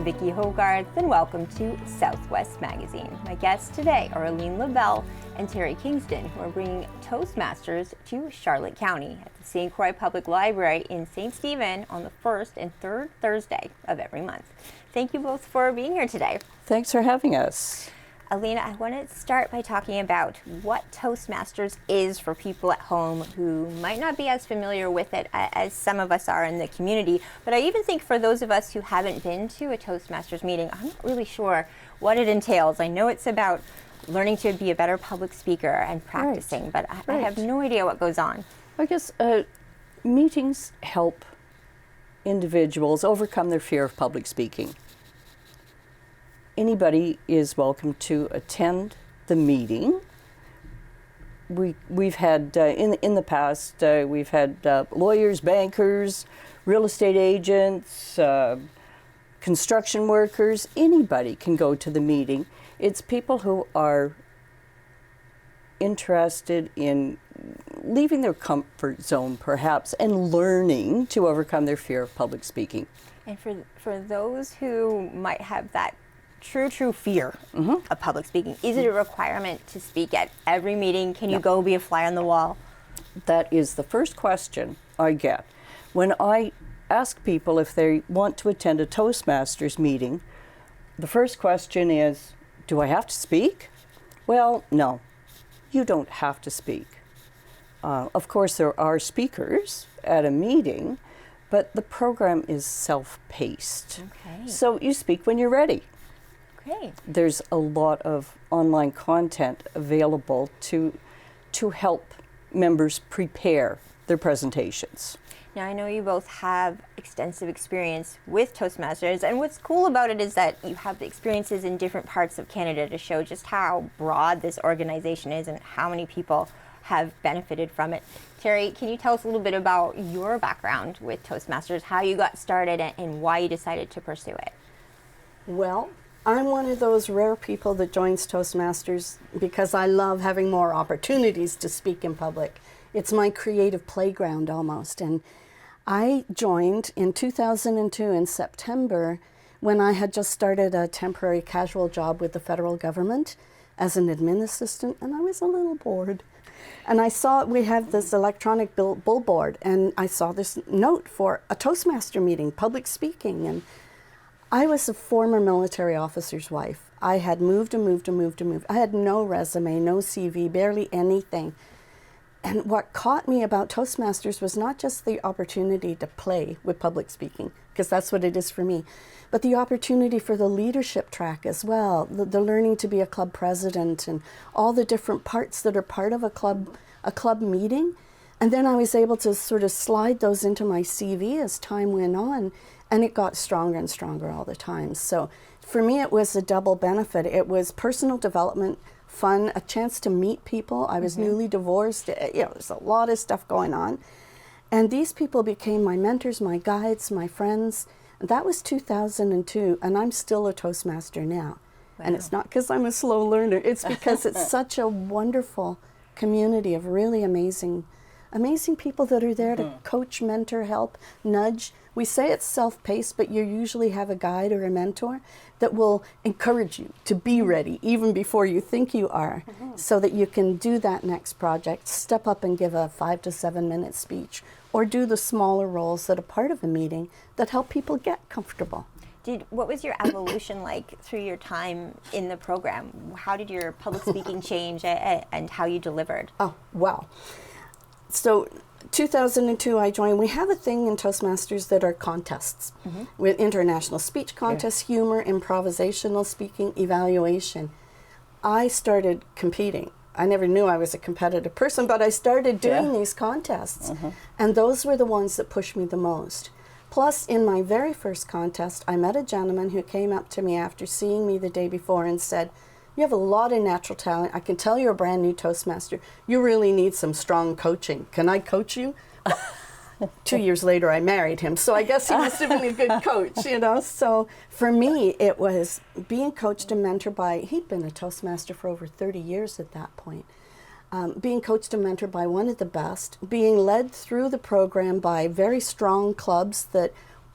I'm Vicki Hogarth, and welcome to Southwest Magazine. My guests today are Aline Labelle and Teri Kingston, who are bringing Toastmasters to Charlotte County at the St. Croix Public Library in St. Stephen on the first and third Thursday of every month. Thank you both for being here today. Thanks for having us. Aline, I want to start by talking about what Toastmasters is for people at home who might not be as familiar with it as some of us are in the community. But I even think for those of us who haven't been to a Toastmasters meeting, I'm not really sure what it entails. I know it's about learning to be a better public speaker and practicing, but I have no idea what goes on. I guess meetings help individuals overcome their fear of public speaking. Anybody is welcome to attend the meeting. We've had, in the past, we've had lawyers, bankers, real estate agents, construction workers. Anybody can go to the meeting. It's people who are interested in leaving their comfort zone, perhaps, and learning to overcome their fear of public speaking. And for those who might have that true fear of public speaking, is it a requirement to speak at every meeting? Can you go be a fly on the wall? That is the first question I get. When I ask people if they want to attend a Toastmasters meeting, the first question is, do I have to speak? Well, no, you don't have to speak. Of course, there are speakers at a meeting, but the program is self-paced. Okay. So you speak when you're ready. Okay. There's a lot of online content available to help members prepare their presentations. Now, I know you both have extensive experience with Toastmasters, and what's cool about it is that you have the experiences in different parts of Canada to show just how broad this organization is and how many people have benefited from it. Teri, can you tell us a little bit about your background with Toastmasters, how you got started and why you decided to pursue it? Well, I'm one of those rare people that joins Toastmasters because I love having more opportunities to speak in public. It's my creative playground almost. And I joined in 2002 in September when I had just started a temporary casual job with the federal government as an admin assistant, and I was a little bored. And I saw we have this electronic billboard, and I saw this note for a Toastmaster meeting, public speaking. And I was a former military officer's wife. I had moved. I had no resume, no CV, barely anything. And what caught me about Toastmasters was not just the opportunity to play with public speaking, because that's what it is for me, but the opportunity for the leadership track as well, the learning to be a club president and all the different parts that are part of a club meeting. And then I was able to sort of slide those into my CV as time went on, and it got stronger and stronger all the time. So for me, it was a double benefit. It was personal development, fun, a chance to meet people. I was newly divorced. There's a lot of stuff going on. And these people became my mentors, my guides, my friends. That was 2002, and I'm still a Toastmaster now. Wow. And it's not because I'm a slow learner. It's because it's such a wonderful community of really amazing people that are there to coach, mentor, help, nudge. We say it's self-paced, but you usually have a guide or a mentor that will encourage you to be ready even before you think you are, so that you can do that next project, step up and give a 5 to 7 minute speech, or do the smaller roles that are part of a meeting that help people get comfortable. What was your evolution like through your time in the program? How did your public speaking change and how you delivered? Oh, wow. So 2002 I joined. We have a thing in Toastmasters that are contests with international speech contests, humor, improvisational speaking, evaluation. I started competing. I never knew I was a competitive person, but I started doing these contests. And those were the ones that pushed me the most. Plus, in my very first contest, I met a gentleman who came up to me after seeing me the day before and said, "You have a lot of natural talent. I can tell you're a brand new Toastmaster. You really need some strong coaching. Can I coach you?" 2 years later, I married him, so I guess he must have been a good coach, you know. So for me, it was being coached and mentored by, he'd been a Toastmaster for over 30 years at that point. Being coached and mentored by one of the best, being led through the program by very strong clubs that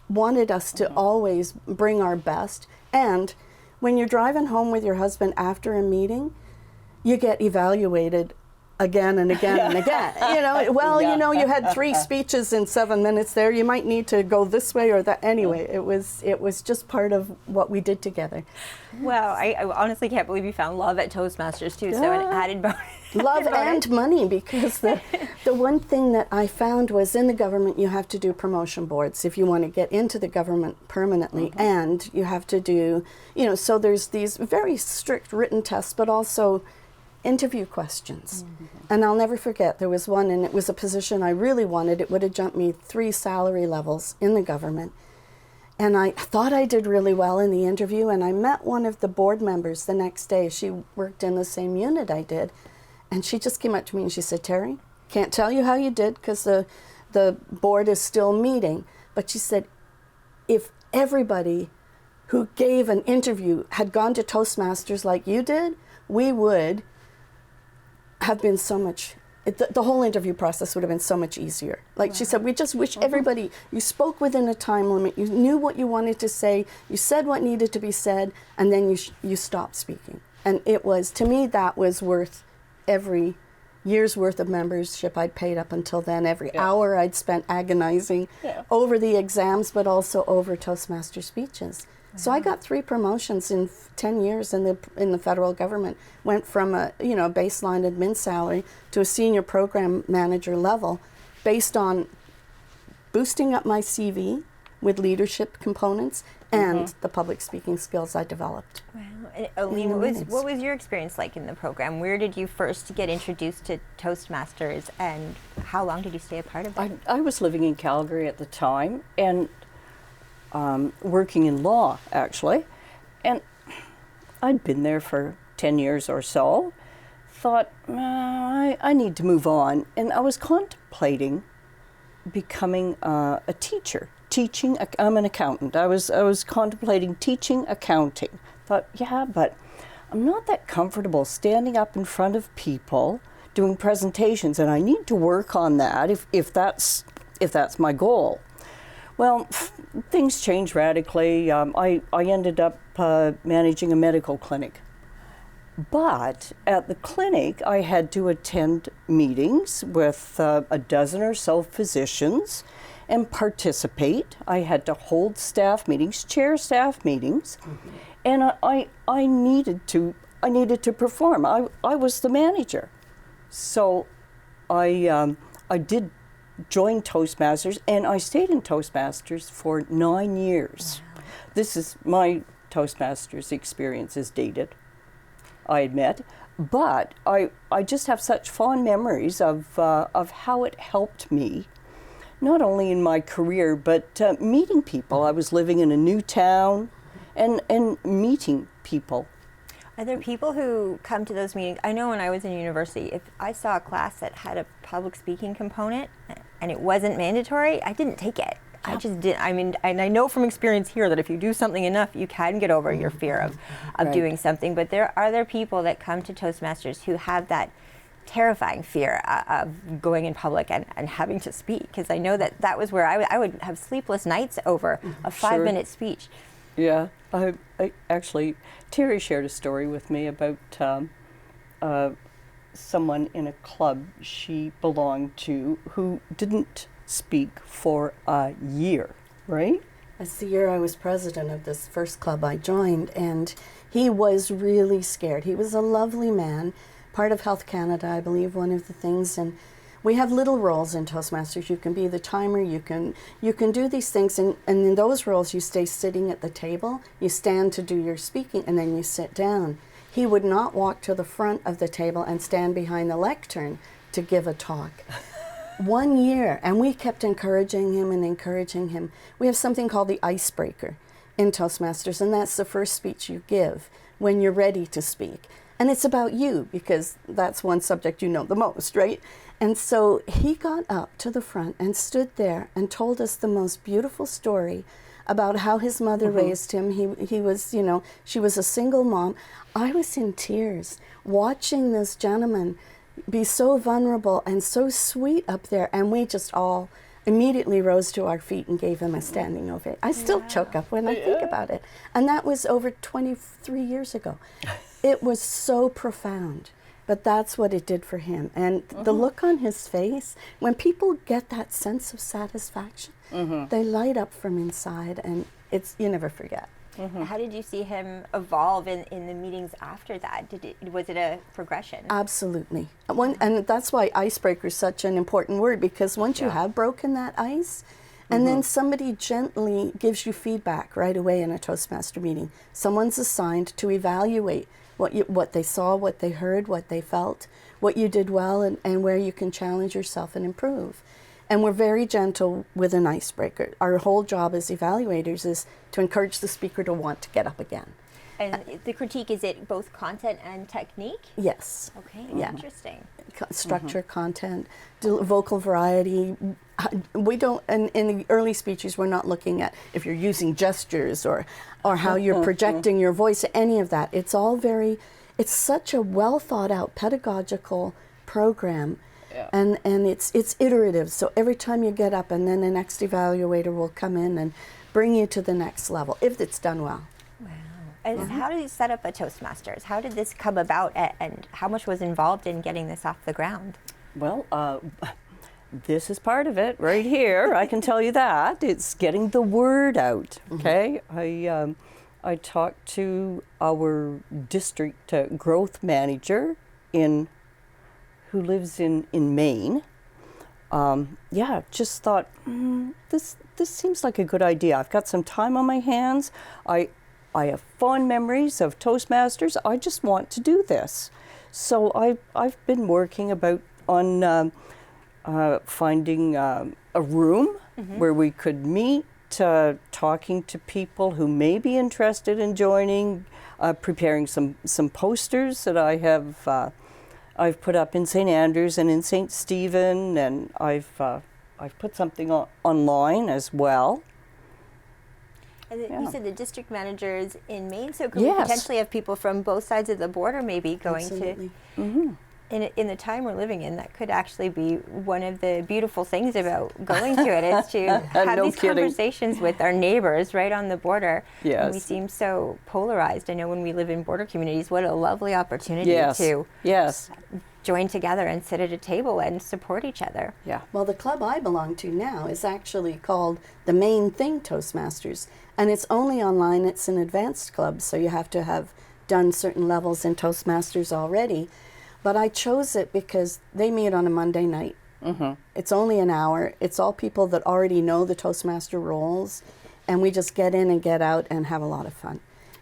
wanted us to always bring our best. And when you're driving home with your husband after a meeting, you get evaluated again and again and again. You know, well, you know, you had 3 speeches in 7 minutes there. You might need to go this way or that. Anyway, it was just part of what we did together. Well, I honestly can't believe you found love at Toastmasters too. So an added bonus. Love and money, because the one thing that I found was in the government you have to do promotion boards if you want to get into the government permanently, and you have to do, you know, so there's these very strict written tests, but also interview questions. And I'll never forget, there was one, and it was a position I really wanted. It would have jumped me 3 salary levels in the government. And I thought I did really well in the interview, and I met one of the board members the next day. She worked in the same unit I did. And she just came up to me and she said, "Teri, can't tell you how you did because the board is still meeting." But she said, if everybody who gave an interview had gone to Toastmasters like you did, we would have been so much, the whole interview process would have been so much easier. Like she said, we just wish everybody, you spoke within a time limit, you knew what you wanted to say, you said what needed to be said, and then you stopped speaking. And it was, to me, that was worth every year's worth of membership I'd paid up until then, every hour I'd spent agonizing over the exams, but also over Toastmaster speeches. So I got 3 promotions in 10 years in the federal government. Went from a baseline admin salary to a senior program manager level, based on boosting up my CV with leadership components and the public speaking skills I developed. Wow. And Aline, what was your experience like in the program? Where did you first get introduced to Toastmasters, and how long did you stay a part of it? I was living in Calgary at the time, and working in law, actually. And I'd been there for 10 years or so. Thought, I need to move on. And I was contemplating becoming a teacher. I'm an accountant. I was contemplating teaching accounting. Thought, yeah, but I'm not that comfortable standing up in front of people doing presentations, and I need to work on that if that's my goal. Well, things changed radically. I ended up managing a medical clinic. But at the clinic, I had to attend meetings with a dozen or so physicians and participate. I had to hold staff meetings, chair staff meetings, and I needed to perform. I was the manager, so I did join Toastmasters, and I stayed in Toastmasters for 9 years. Wow. This is my Toastmasters experience is dated, I admit, but I just have such fond memories of how it helped me, not only in my career, but meeting people. I was living in a new town and meeting people. Are there people who come to those meetings? I know when I was in university, if I saw a class that had a public speaking component and it wasn't mandatory, I didn't take it. I just didn't. I mean, and I know from experience here that if you do something enough, you can get over your fear of doing something. But are there people that come to Toastmasters who have that terrifying fear of going in public and having to speak? Because I know that was where I would have sleepless nights over a 5-minute speech. Yeah, I actually, Teri shared a story with me about someone in a club she belonged to who didn't speak for a year, right? That's the year I was president of this first club I joined, and he was really scared. He was a lovely man, part of Health Canada, I believe, one of the things, and we have little roles in Toastmasters. You can be the timer, you can do these things, and in those roles you stay sitting at the table, you stand to do your speaking, and then you sit down. He would not walk to the front of the table and stand behind the lectern to give a talk. 1 year, and we kept encouraging him. We have something called the icebreaker in Toastmasters, and that's the first speech you give when you're ready to speak. And it's about you, because that's one subject you know the most, right? And so he got up to the front and stood there and told us the most beautiful story about how his mother raised him. He was, she was a single mom. I was in tears watching this gentleman be so vulnerable and so sweet up there, and we just all immediately rose to our feet and gave him a standing ovation. I still choke up when I think about it. And that was over 23 years ago. It was so profound, but that's what it did for him. And the look on his face, when people get that sense of satisfaction, they light up from inside, and you never forget. How did you see him evolve in the meetings after that? Was it a progression? Absolutely. And that's why icebreaker is such an important word, because once you have broken that ice, and then somebody gently gives you feedback right away in a Toastmaster meeting. Someone's assigned to evaluate what they saw, what they heard, what they felt, what you did well, and where you can challenge yourself and improve. And we're very gentle with an icebreaker. Our whole job as evaluators is to encourage the speaker to want to get up again. And the critique, is it both content and technique? Yes. Okay, interesting. Structure, content, vocal variety. We don't, and in the early speeches, we're not looking at if you're using gestures or how you're projecting your voice, any of that. It's all it's such a well thought out pedagogical program. Yeah. And it's iterative, so every time you get up, and then the next evaluator will come in and bring you to the next level, if it's done well. Wow. And how did you set up a Toastmasters? How did this come about, and how much was involved in getting this off the ground? Well, this is part of it right here. I can tell you that. It's getting the word out, okay? I talked to our district growth manager who lives in Maine. Just thought, this seems like a good idea. I've got some time on my hands. I have fond memories of Toastmasters. I just want to do this. So I've been working on finding a room where we could meet, talking to people who may be interested in joining, preparing some posters that I've put up in St. Andrews and in St. Stephen, and I've put something online as well. And you said the district managers in Maine, so could we potentially have people from both sides of the border maybe going Absolutely. to... In the time we're living in, that could actually be one of the beautiful things about going to it, is to have these conversations with our neighbors right on the border. Yes. And we seem so polarized. I know when we live in border communities, what a lovely opportunity to join together and sit at a table and support each other. Yeah. Well, the club I belong to now is actually called the Main Thing Toastmasters, and it's only online. It's an advanced club, so you have to have done certain levels in Toastmasters already. But I chose it because they meet on a Monday night. It's only an hour. It's all people that already know the Toastmaster roles, and we just get in and get out and have a lot of fun.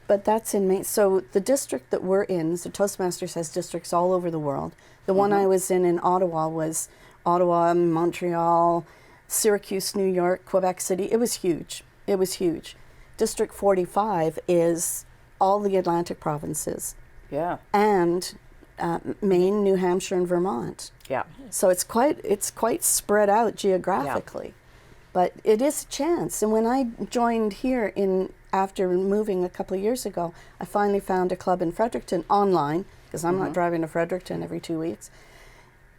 But that's in Maine. So the district that we're in, so Toastmasters has districts all over the world. The one I was in Ottawa was Ottawa, Montreal, Syracuse, New York, Quebec City. It was huge. It was huge. District 45 is all the Atlantic provinces. Yeah. And Maine, New Hampshire, and Vermont. Yeah. So it's quite spread out geographically. Yeah. But it is a chance. And when I joined here after moving a couple of years ago, I finally found a club in Fredericton online, because I'm not driving to Fredericton every 2 weeks.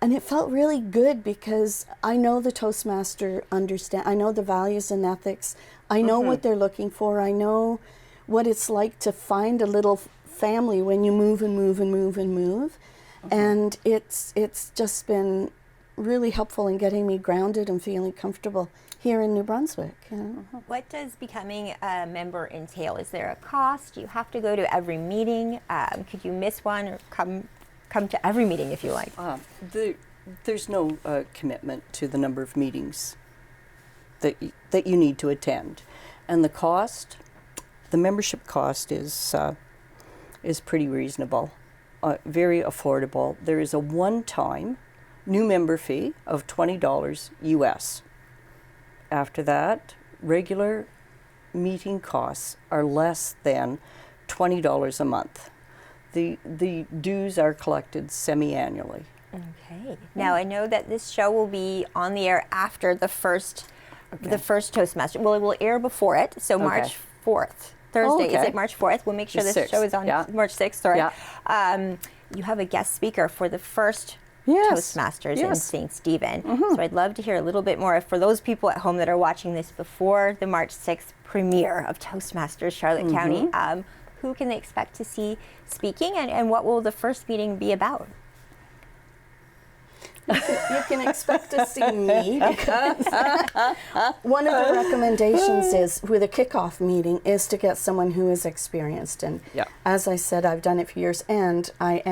And it felt really good because I know the Toastmaster I know the values and ethics. I know what they're looking for. I know what it's like to find a little family when you move and move and move and move. And it's just been really helpful in getting me grounded and feeling comfortable here in New Brunswick. You know? What does becoming a member entail? Is there a cost? Do you have to go to every meeting? Could you miss one, or come to every meeting if you like? There's no commitment to the number of meetings that you need to attend. And the cost, the membership cost is pretty reasonable, very affordable. There is a one-time new member fee of $20 US. After that, regular meeting costs are less than $20 a month. The dues are collected semi-annually. Okay. Now I know that this show will be on the air after the first Toastmaster. Well, it will air before it, so March 4th. Thursday. Is it March 4th? We'll make sure this show is on March 6th. Sorry. Yeah. You have a guest speaker for the first Toastmasters in Yes. St. Stephen. So I'd love to hear a little bit more for those people at home that are watching this before the March 6th premiere of Toastmasters Charlotte County. Who can they expect to see speaking, and what will the first meeting be about? You can expect to see me because one of the recommendations is with a kickoff meeting is to get someone who is experienced. And as I said, I've done it for years, and I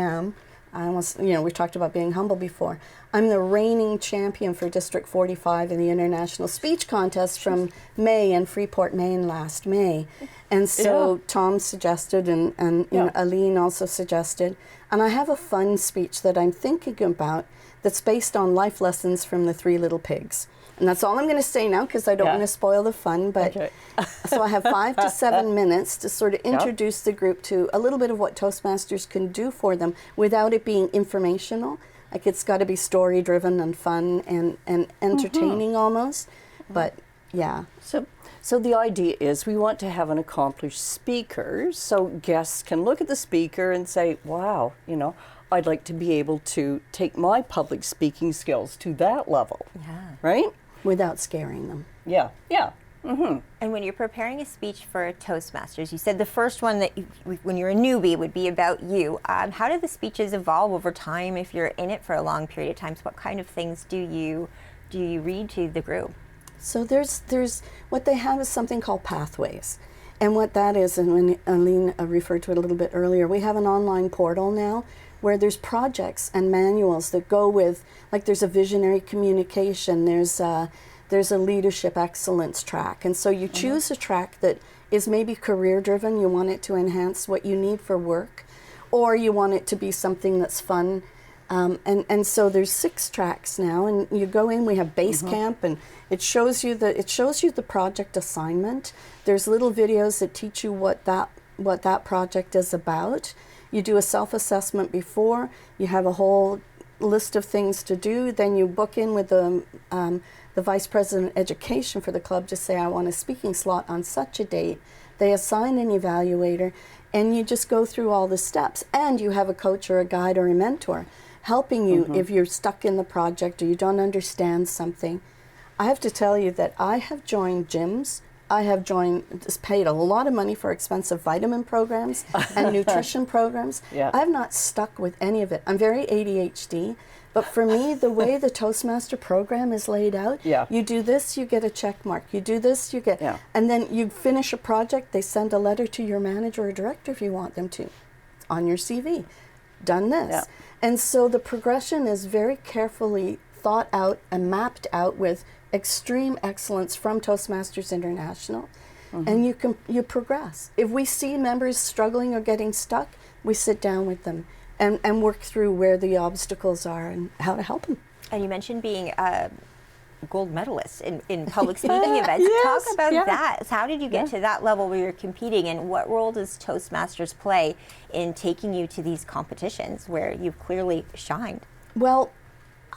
almost, we talked about being humble before. I'm the reigning champion for District 45 in the International Speech Contest from May in Freeport, Maine last May. And so Tom suggested, and Aline also suggested, and I have a fun speech that I'm thinking about that's based on life lessons from the Three Little Pigs. And that's all I'm going to say now because I don't want to spoil the fun. But so I have 5 to 7 minutes to sort of introduce the group to a little bit of what Toastmasters can do for them without it being informational. Like it's got to be story driven and fun and entertaining almost. But yeah. So the idea is we want to have an accomplished speaker so guests can look at the speaker and say, wow, I'd like to be able to take my public speaking skills to that level. Right? Without scaring them. Yeah. And when you're preparing a speech for Toastmasters, you said the first one that when you're a newbie would be about you. How do the speeches evolve over time if you're in it for a long period of time? So what kind of things do you read to the group? So there's what they have is something called pathways. And what that is, and when Aline referred to it a little bit earlier, we have an online portal now where there's projects and manuals that go with, like there's a visionary communication, there's a leadership excellence track. And so you choose a track that is maybe career driven, you want it to enhance what you need for work, or you want it to be something that's fun. And so there's 6 tracks now, and you go in, we have base camp, and it shows you the project assignment. There's little videos that teach you what that project is about. You do a self-assessment before, you have a whole list of things to do, then you book in with the Vice President of Education for the club to say, I want a speaking slot on such a date. They assign an evaluator, and you just go through all the steps, and you have a coach or a guide or a mentor helping you if you're stuck in the project or you don't understand something. I have to tell you that I have joined gyms. I have paid a lot of money for expensive vitamin programs and nutrition programs. I have not stuck with any of it. I'm very ADHD, but for me, the way the Toastmaster program is laid out, you do this, you get a check mark. You do this, you get, and then you finish a project, they send a letter to your manager or director if you want them to, on your CV. Done this. And so the progression is very carefully thought out and mapped out with extreme excellence from Toastmasters International. And you progress. If we see members struggling or getting stuck, we sit down with them and work through where the obstacles are and how to help them. And you mentioned being a gold medalist in public speaking events. Talk about that. How did you get to that level where you're competing, and what role does Toastmasters play in taking you to these competitions where you've clearly shined? Well,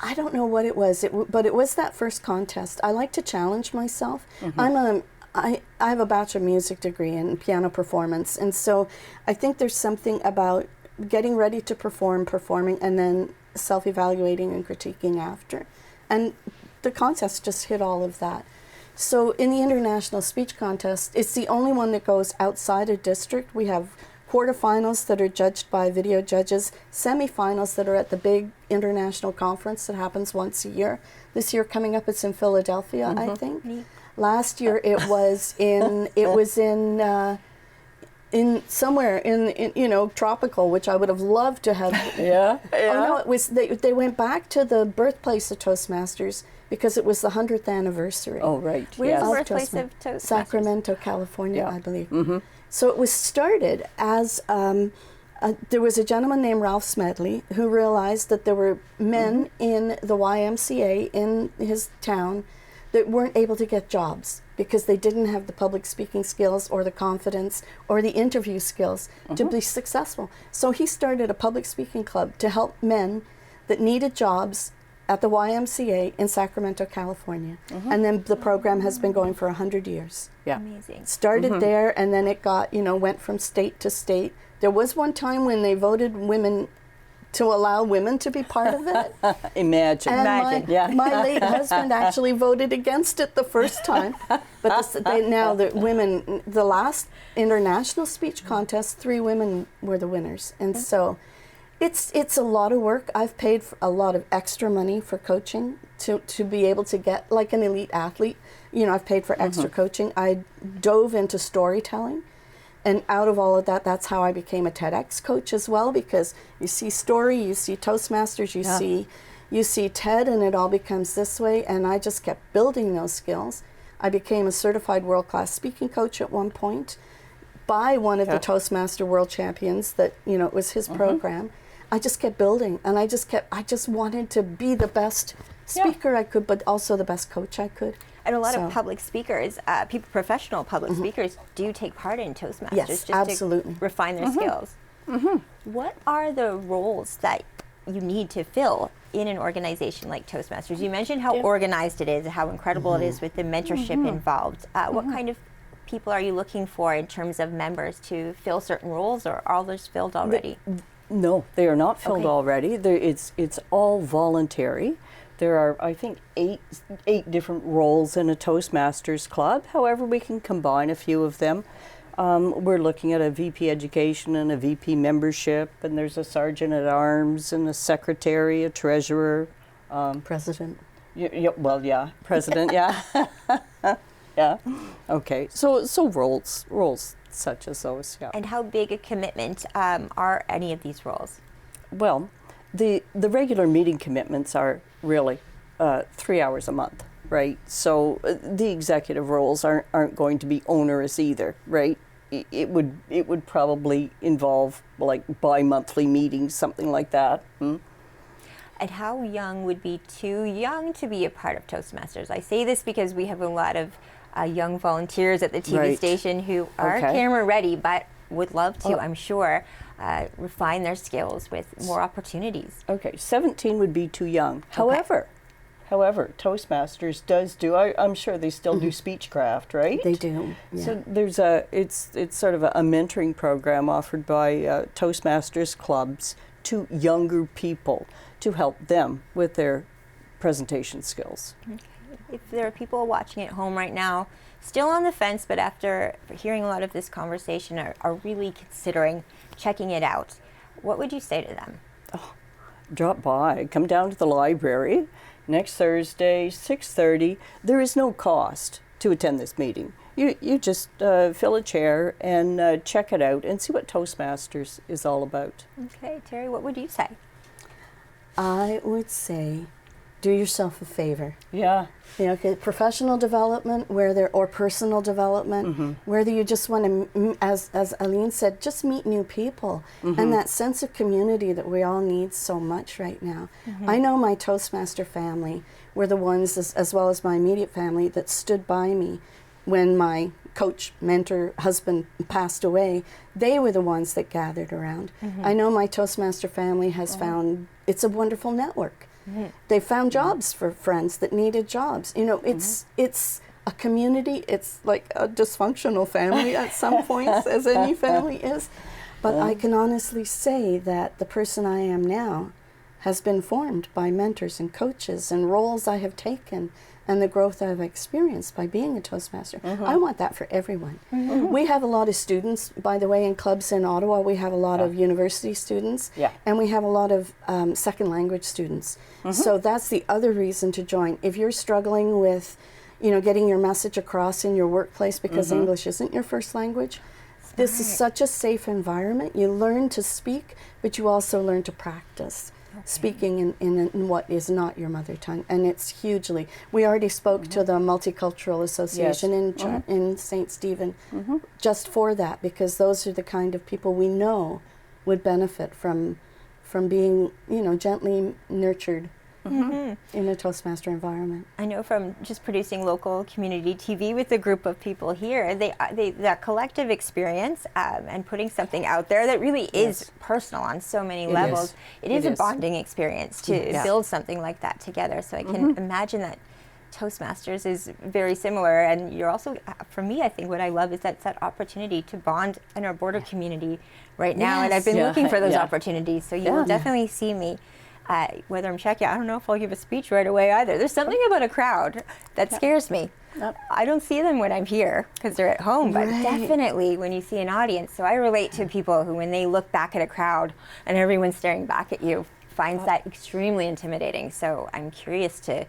I don't know what it was, but it was that first contest. I like to challenge myself. I have a Bachelor of Music degree in piano performance, and so I think there's something about getting ready to performing, and then self-evaluating and critiquing after. And the contest just hit all of that. So in the International Speech Contest, it's the only one that goes outside a district. We have quarterfinals that are judged by video judges, semifinals that are at the big international conference that happens once a year. This year coming up, it's in Philadelphia, I think. Last year it was in somewhere in tropical, which I would have loved to have. Oh no, it was they went back to the birthplace of Toastmasters because it was the 100th anniversary. Oh right. Where's the birthplace of Toastmasters? Sacramento, California, I believe. So it was started as there was a gentleman named Ralph Smedley who realized that there were men in the YMCA in his town that weren't able to get jobs because they didn't have the public speaking skills or the confidence or the interview skills to be successful. So he started a public speaking club to help men that needed jobs at the YMCA in Sacramento, California. And then the program has been going for 100 years. Amazing. Started there, and then it got, went from state to state. There was one time when they voted women to allow women to be part of it. Imagine. And my late husband actually voted against it the first time. But now the women, the last international speech contest, 3 women were the winners. And so it's a lot of work. I've paid for a lot of extra money for coaching to be able to get like an elite athlete. You know, I've paid for extra coaching. I dove into storytelling. And out of all of that, that's how I became a TEDx coach as well, because you see story, you see Toastmasters, you see TED, and it all becomes this way. And I just kept building those skills. I became a certified world-class speaking coach at one point by one of the Toastmaster world champions that, you know, it was his program. I just kept building, and I just wanted to be the best speaker I could, but also the best coach I could. And a lot of public speakers, professional public speakers, do take part in Toastmasters just to refine their skills. What are the roles that you need to fill in an organization like Toastmasters? You mentioned how organized it is, how incredible it is with the mentorship involved. What kind of people are you looking for in terms of members to fill certain roles, or are those filled already? No, they are not filled already. It's all voluntary. There are, I think, eight different roles in a Toastmasters club. However, we can combine a few of them. We're looking at a VP education and a VP membership, and there's a sergeant at arms and a secretary, a treasurer. President. President, yeah. Okay, so roles such as those, And how big a commitment are any of these roles? Well, the regular meeting commitments are really 3 hours a month, right? So the executive roles aren't going to be onerous either, right? It would probably involve like bi-monthly meetings, something like that. And how young would be too young to be a part of Toastmasters? I say this because we have a lot of young volunteers at the TV station who are camera ready, but would love to, I'm sure, refine their skills with more opportunities. Okay, 17 would be too young. However, Toastmasters does do, I'm sure they still do Speechcraft, right? They do. Yeah. So there's it's sort of a mentoring program offered by Toastmasters clubs to younger people to help them with their presentation skills. Okay. If there are people watching at home right now, still on the fence, but after hearing a lot of this conversation are really considering checking it out, what would you say to them? Drop by, come down to the library next Thursday, 6:30. There is no cost to attend this meeting. You just fill a chair and check it out and see what Toastmasters is all about. Okay, Teri, what would you say? I would say, do yourself a favor. Yeah. You know, professional development, or personal development, whether you just want to, as Aline said, just meet new people, and that sense of community that we all need so much right now. I know my Toastmaster family were the ones, as well as my immediate family, that stood by me when my coach, mentor, husband passed away. They were the ones that gathered around. I know my Toastmaster family has found, it's a wonderful network. They found jobs for friends that needed jobs. You know, it's a community. It's like a dysfunctional family at some points, as any family is. But I can honestly say that the person I am now has been formed by mentors and coaches and roles I have taken and the growth I've experienced by being a Toastmaster. I want that for everyone. We have a lot of students, by the way, in clubs in Ottawa. We have a lot of university students, and we have a lot of second language students. So that's the other reason to join. If you're struggling with, you know, getting your message across in your workplace because English isn't your first language, this is such a safe environment. You learn to speak, but you also learn to practice. Speaking in what is not your mother tongue, and it's hugely. We already spoke to the Multicultural Association in St. Stephen just for that, because those are the kind of people we know would benefit from being, you know, gently nurtured in a Toastmaster environment. I know from just producing local community TV with a group of people here, that collective experience and putting something out there that really is personal on so many levels. It is a bonding experience to build something like that together. So I can imagine that Toastmasters is very similar, and you're also, for me, I think what I love is that opportunity to bond in our border community right now, and I've been Yes. looking for those Yeah. opportunities, so you will definitely see me. Whether I'm checking, I don't know if I'll give a speech right away either. There's something about a crowd that scares me. Yep. I don't see them when I'm here because they're at home, but definitely when you see an audience. So I relate to people who, when they look back at a crowd and everyone's staring back at you, finds that extremely intimidating. So I'm curious to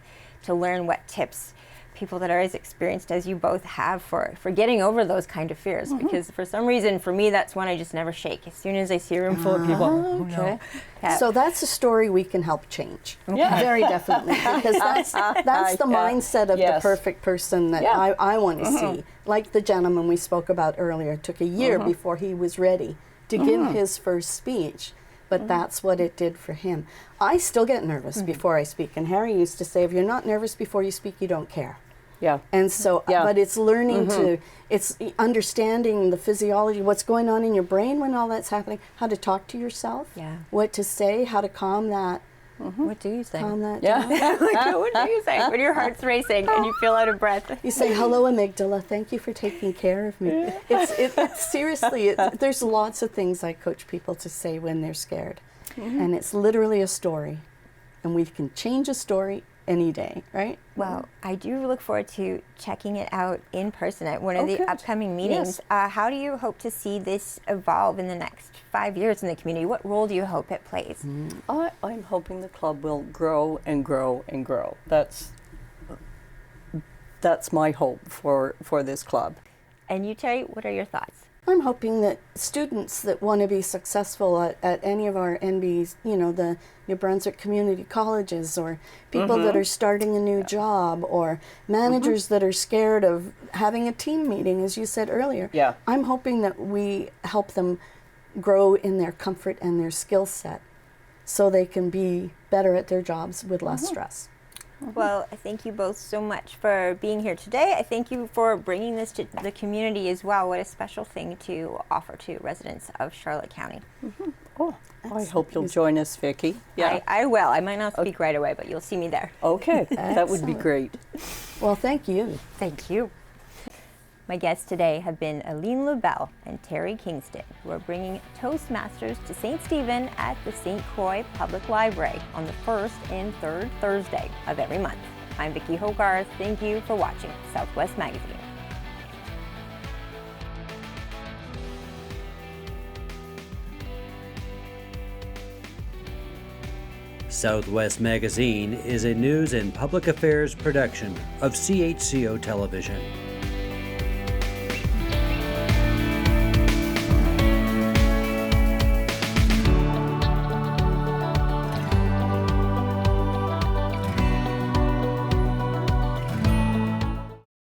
learn what tips people that are as experienced as you both have for getting over those kind of fears, because for some reason, for me, that's one I just never shake. As soon as I see a room full of people, oh, no. So that's a story we can help change. Very definitely, because that's the mindset of the perfect person that I want to see. Like the gentleman we spoke about earlier, it took a year before he was ready to give his first speech. But that's what it did for him. I still get nervous before I speak, and Harry used to say, if you're not nervous before you speak, you don't care. Yeah. And so, but it's learning it's understanding the physiology, what's going on in your brain when all that's happening, how to talk to yourself, what to say, how to calm that. What do you say? Calm that down. What do you say when your heart's racing and you feel out of breath? You say, hello, amygdala, thank you for taking care of me. It's seriously, there's lots of things I coach people to say when they're scared. And it's literally a story. And we can change a story any day, right? Well, I do look forward to checking it out in person at one of the upcoming meetings. How do you hope to see this evolve in the next 5 years in the community? What role do you hope it plays? I'm hoping the club will grow and grow and grow. That's my hope for this club. And you, Teri, what are your thoughts? I'm hoping that students that want to be successful at any of our NBs, the New Brunswick community colleges, or people that are starting a new job, or managers that are scared of having a team meeting, as you said earlier. I'm hoping that we help them grow in their comfort and their skill set so they can be better at their jobs with less stress. Well, I thank you both so much for being here today. I thank you for bringing this to the community as well. What a special thing to offer to residents of Charlotte County. Oh, I hope you'll join us, Vicki. I will. I might not speak right away, but you'll see me there. Okay, that would be great. Well, thank you. Thank you. My guests today have been Aline Labelle and Teri Kingston, who are bringing Toastmasters to St. Stephen at the St. Croix Public Library on the first and third Thursday of every month. I'm Vicki Hogarth. Thank you for watching Southwest Magazine. Southwest Magazine is a news and public affairs production of CHCO Television.